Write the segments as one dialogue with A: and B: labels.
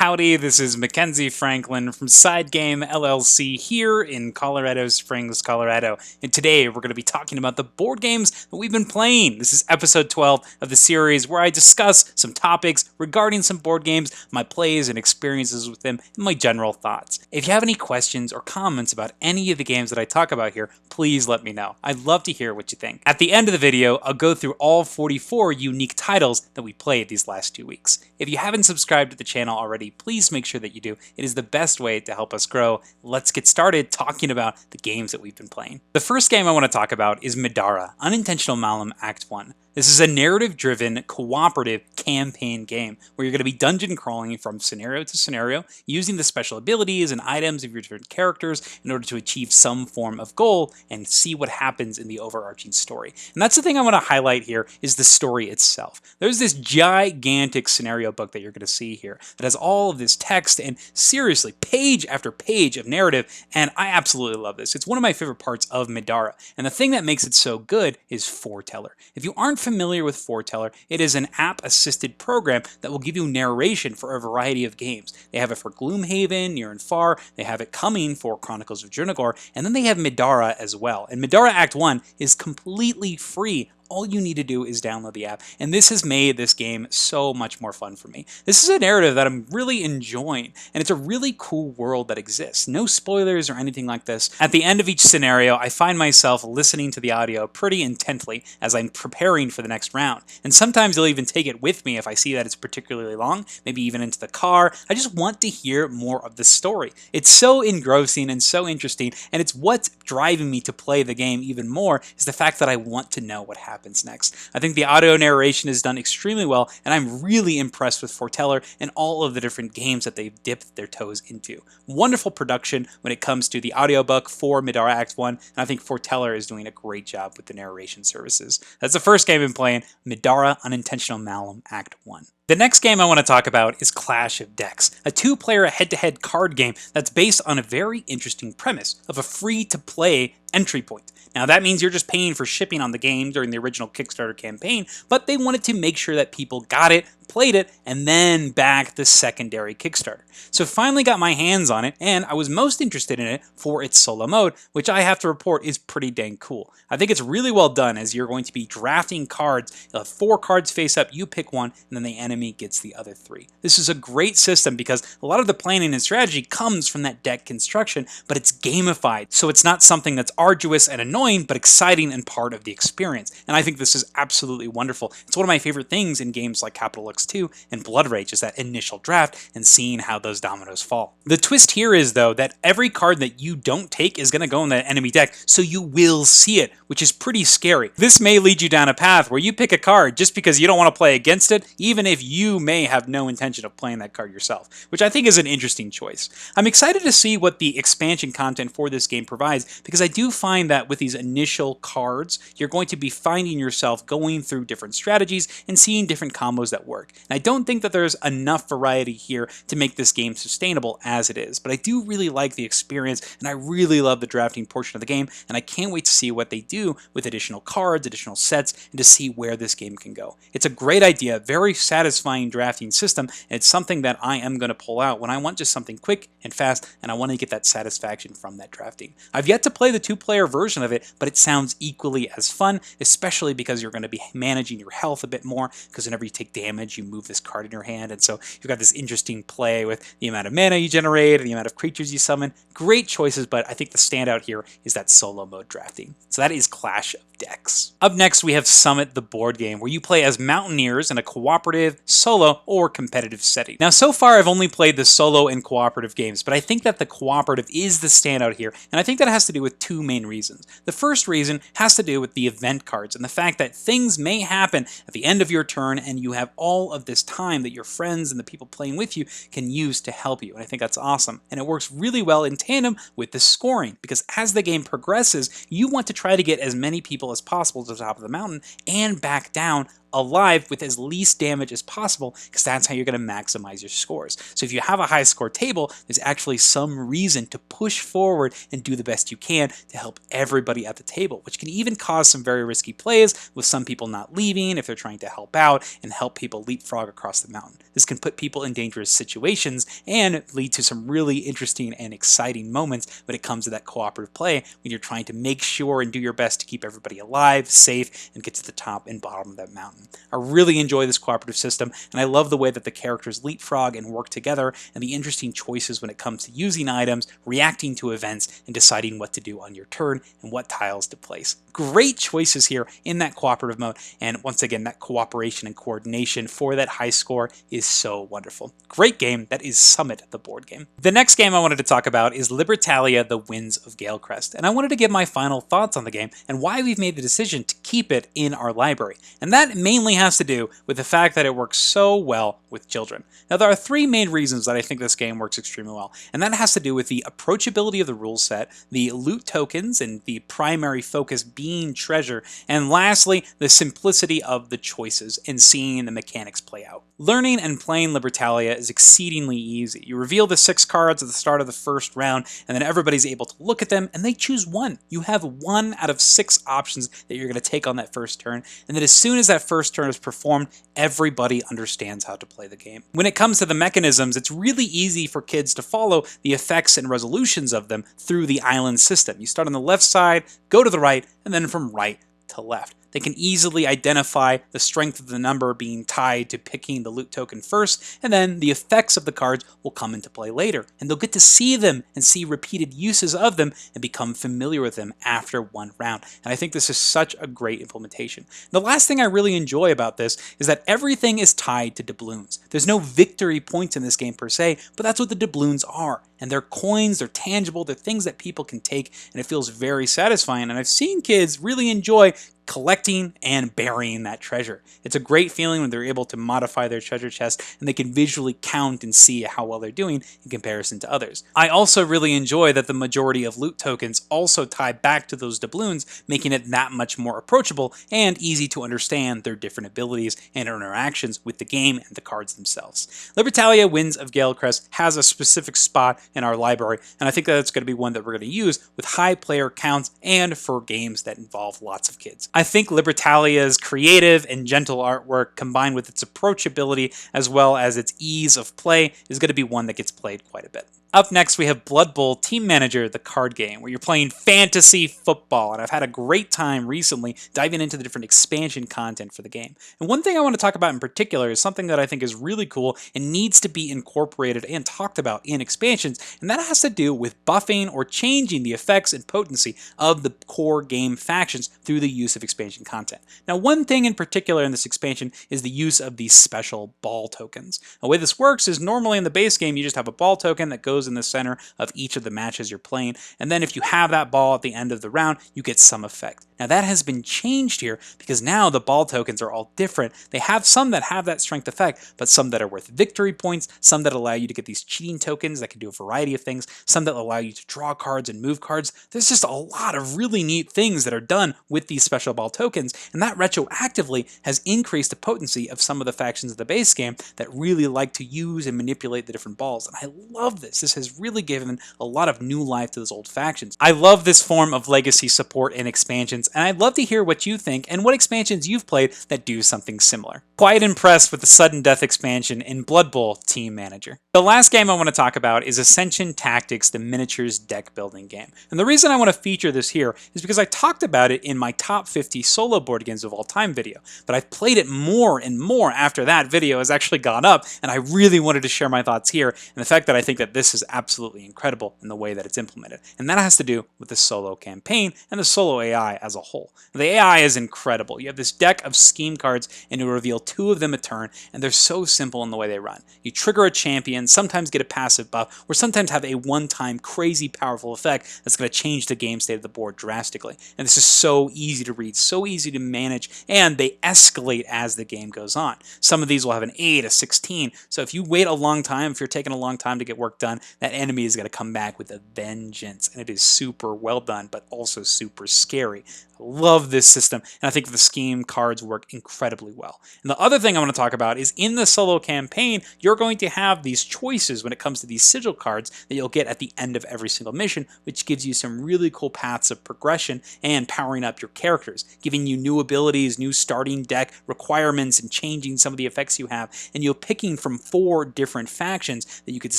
A: Howdy, this is Mackenzie Franklin from SideGame LLC here in Colorado Springs, Colorado. And today we're going to be talking about the board games that we've been playing. This is episode 12 of the series where I discuss some topics regarding some board games, my plays and experiences with them, and my general thoughts. If you have any questions or comments about any of the games that I talk about here, please let me know. I'd love to hear what you think. At the end of the video, I'll go through all 44 unique titles that we played these last 2 weeks. If you haven't subscribed to the channel already, please make sure that you do. It is the best way to help us grow. Let's get started talking about the games that we've been playing. The first game I want to talk about is Middara, Unintentional Malum Act 1. This is a narrative-driven, cooperative campaign game where you're going to be dungeon crawling from scenario to scenario, using the special abilities and items of your different characters in order to achieve some form of goal and see what happens in the overarching story. And that's the thing I want to highlight here is the story itself. There's this gigantic scenario book that you're going to see here that has all of this text and seriously page after page of narrative, and I absolutely love this. It's one of my favorite parts of Middara, and the thing that makes it so good is Foreteller. If you aren't familiar with Foreteller, it is an app-assisted program that will give you narration for a variety of games. They have it for Gloomhaven, Near and Far, they have it coming for Chronicles of Junagor, and then they have Middara as well. And Middara Act 1 is completely free. All you need to do is download the app, and this has made this game so much more fun for me. This is a narrative that I'm really enjoying, and it's a really cool world that exists. No spoilers or anything like this. At the end of each scenario, I find myself listening to the audio pretty intently as I'm preparing for the next round, and sometimes I'll even take it with me if I see that it's particularly long, maybe even into the car. I just want to hear more of the story. It's so engrossing and so interesting, and it's what's driving me to play the game even more is the fact that I want to know what happens next. I think the audio narration is done extremely well, and I'm really impressed with Foreteller and all of the different games that they've dipped their toes into. Wonderful production when it comes to the audiobook for Middara Act 1, and I think Foreteller is doing a great job with the narration services. That's the first game I've been playing, Middara Unintentional Malum Act 1. The next game I want to talk about is Clash of Decks, a two-player head-to-head card game that's based on a very interesting premise of a free-to-play entry point. Now that means you're just paying for shipping on the game during the original Kickstarter campaign, but they wanted to make sure that people got it, played it, and then backed the secondary Kickstarter. So finally got my hands on it, and I was most interested in it for its solo mode, which I have to report is pretty dang cool. I think it's really well done as you're going to be drafting cards. You'll have 4 cards face up, you pick one, and then the enemy gets the other 3. This is a great system because a lot of the planning and strategy comes from that deck construction, but it's gamified, so it's not something that's arduous and annoying, but exciting and part of the experience. And I think this is absolutely wonderful. It's one of my favorite things in games like Capital X2 and Blood Rage is that initial draft and seeing how those dominoes fall. The twist here is, though, that every card that you don't take is going to go in that enemy deck, so you will see it, which is pretty scary. This may lead you down a path where you pick a card just because you don't want to play against it, even if you may have no intention of playing that card yourself, which I think is an interesting choice. I'm excited to see what the expansion content for this game provides, because I do find that with these initial cards, you're going to be finding yourself going through different strategies and seeing different combos that work. And I don't think that there's enough variety here to make this game sustainable as it is, but I do really like the experience, and I really love the drafting portion of the game, and I can't wait to see what they do with additional cards, additional sets, and to see where this game can go. It's a great idea, very satisfying drafting system, and it's something that I am going to pull out when I want just something quick and fast, and I want to get that satisfaction from that drafting. I've yet to play the 2-player version of it, but it sounds equally as fun, especially because you're going to be managing your health a bit more, because whenever you take damage, you move this card in your hand, and so you've got this interesting play with the amount of mana you generate and the amount of creatures you summon. Great choices, but I think the standout here is that solo mode drafting. So that is Clash of Decks. Up next, we have Summit, the board game, where you play as mountaineers in a cooperative, solo, or competitive setting. Now, so far, I've only played the solo and cooperative games, but I think that the cooperative is the standout here, and I think that has to do with 2 main reasons. The first reason has to do with the event cards and the fact that things may happen at the end of your turn, and you have all of this time that your friends and the people playing with you can use to help you, and I think that's awesome. And it works really well in tandem with the scoring, because as the game progresses, you want to try to get as many people as possible to the top of the mountain and back down alive with as least damage as possible, because that's how you're going to maximize your scores. So if you have a high score table, there's actually some reason to push forward and do the best you can to help everybody at the table, which can even cause some very risky plays, with some people not leaving if they're trying to help out and help people leapfrog across the mountain. This can put people in dangerous situations and lead to some really interesting and exciting moments when it comes to that cooperative play, when you're trying to make sure and do your best to keep everybody alive, safe, and get to the top and bottom of that mountain. I really enjoy this cooperative system, and I love the way that the characters leapfrog and work together, and the interesting choices when it comes to using items, reacting to events, and deciding what to do on your turn and what tiles to place. Great choices here in that cooperative mode, and once again, that cooperation and coordination for that high score is so wonderful. Great game. That is Summit, the board game. The next game I wanted to talk about is Libertalia, the Winds of Galecrest, and I wanted to give my final thoughts on the game and why we've made the decision to keep it in our library. And that mainly has to do with the fact that it works so well with children. Now, there are three main reasons that I think this game works extremely well, and that has to do with the approachability of the rule set, the loot tokens, and the primary focus being treasure, and lastly, the simplicity of the choices and seeing the mechanics play out. Learning and playing Libertalia is exceedingly easy. You reveal the 6 cards at the start of the first round, and then everybody's able to look at them, and they choose one. You have 1 out of 6 options that you're going to take on that first turn, and then as soon as that first turn is performed, everybody understands how to play the game. When it comes to the mechanisms, it's really easy for kids to follow the effects and resolutions of them through the island system. You start on the left side, go to the right, and then from right to left. They can easily identify the strength of the number being tied to picking the loot token first, and then the effects of the cards will come into play later, and they'll get to see them and see repeated uses of them and become familiar with them after one round. And I think this is such a great implementation. The last thing I really enjoy about this is that everything is tied to doubloons. There's no victory points in this game per se, but that's what the doubloons are. And they're coins, they're tangible, they're things that people can take, and it feels very satisfying. And I've seen kids really enjoy collecting and burying that treasure. It's a great feeling when they're able to modify their treasure chest and they can visually count and see how well they're doing in comparison to others. I also really enjoy that the majority of loot tokens also tie back to those doubloons, making it that much more approachable and easy to understand their different abilities and interactions with the game and the cards themselves. Libertalia Winds of Galecrest has a specific spot in our library, and I think that it's going to be one that we're going to use with high player counts and for games that involve lots of kids. I think Libertalia's creative and gentle artwork, combined with its approachability as well as its ease of play, is going to be one that gets played quite a bit. Up next, we have Blood Bowl Team Manager, the card game, where you're playing fantasy football, and I've had a great time recently diving into the different expansion content for the game. And one thing I want to talk about in particular is something that I think is really cool and needs to be incorporated and talked about in expansions, and that has to do with buffing or changing the effects and potency of the core game factions through the use of expansion content. Now, one thing in particular in this expansion is the use of these special ball tokens. The way this works is normally in the base game, you just have a ball token that goes in the center of each of the matches you're playing, and then if you have that ball at the end of the round, you get some effect. Now that has been changed here because now the ball tokens are all different. They have some that have that strength effect, but some that are worth victory points, some that allow you to get these cheating tokens that can do a variety of things, some that allow you to draw cards and move cards. There's just a lot of really neat things that are done with these special ball tokens, and that retroactively has increased the potency of some of the factions of the base game that really like to use and manipulate the different balls, and I love this. This has really given a lot of new life to those old factions. I love this form of legacy support in expansions, and I'd love to hear what you think and what expansions you've played that do something similar. Quite impressed with the Sudden Death expansion in Blood Bowl Team Manager. The last game I want to talk about is Ascension Tactics, the miniatures deck building game. And the reason I want to feature this here is because I talked about it in my top 50 solo board games of all time video, but I've played it more and more after that video has actually gone up, and I really wanted to share my thoughts here, and the fact that I think that this is absolutely incredible in the way that it's implemented. And that has to do with the solo campaign and the solo AI as a whole. The AI is incredible. You have this deck of scheme cards, and you reveal 2 of them a turn, and they're so simple in the way they run. You trigger a champion, sometimes get a passive buff, or sometimes have a one-time crazy powerful effect that's going to change the game state of the board drastically. And this is so easy to read read, so easy to manage, and they escalate as the game goes on. Some of these will have an 8, a 16, so if you wait a long time, if you're taking a long time to get work done, that enemy is going to come back with a vengeance, and it is super well done, but also super scary. I love this system, and I think the scheme cards work incredibly well. And the other thing I want to talk about is in the solo campaign, you're going to have these choices when it comes to these sigil cards that you'll get at the end of every single mission, which gives you some really cool paths of progression and powering up your characters, giving you new abilities, new starting deck requirements, and changing some of the effects you have, and you're picking from 4 different factions that you get to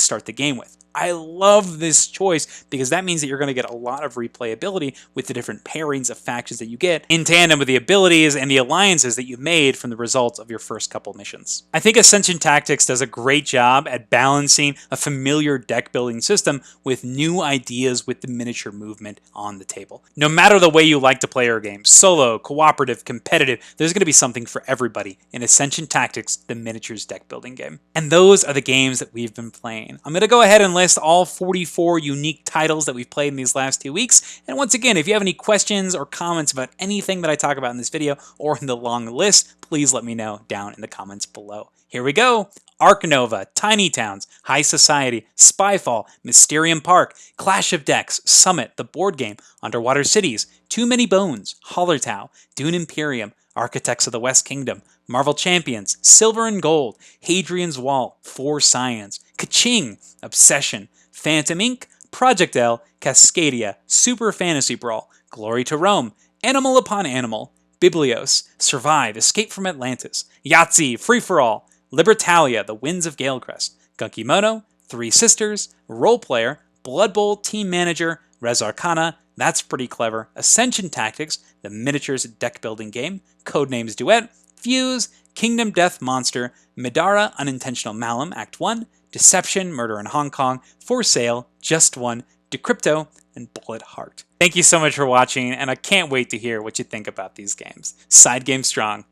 A: start the game with. I love this choice because that means that you're going to get a lot of replayability with the different pairings of factions that you get in tandem with the abilities and the alliances that you made from the results of your first couple missions. I think Ascension Tactics does a great job at balancing a familiar deck building system with new ideas with the miniature movement on the table. No matter the way you like to play your game, solo, cooperative, competitive, there's going to be something for everybody in Ascension Tactics, the miniatures deck building game. And those are the games that we've been playing. I'm going to go ahead and list all 44 unique titles that we've played in these last 2 weeks. And once again, if you have any questions or comments about anything that I talk about in this video or in the long list, please let me know down in the comments below. Here we go. Ark Nova, Tiny Towns, High Society, SpyFall, Mysterium Park, Clash of Decks, Summit, the board game, Underwater Cities, Too Many Bones, Hallertau, Dune Imperium, Architects of the West Kingdom, Marvel Champions, Silver and Gold, Hadrian's Wall, For Science, Ka-Ching, Obsession, Phantom Inc., Project L, Cascadia, Super Fantasy Brawl, Glory to Rome, Animal Upon Animal, Biblios, Survive, Escape from Atlantis, Yahtzee, Free For All, Libertalia, The Winds of Galecrest, Gunkimono, Three Sisters, Role Player, Blood Bowl, Team Manager, Res Arcana, That's Pretty Clever, Ascension Tactics, the miniatures deck building game, Codenames Duet, Fuse, Kingdom Death Monster, Middara, Unintentional Malum, Act 1, Deception, Murder in Hong Kong, For Sale, Just One, Decrypto, and Bullet Heart. Thank you so much for watching, and I can't wait to hear what you think about these games. SideGame Strong.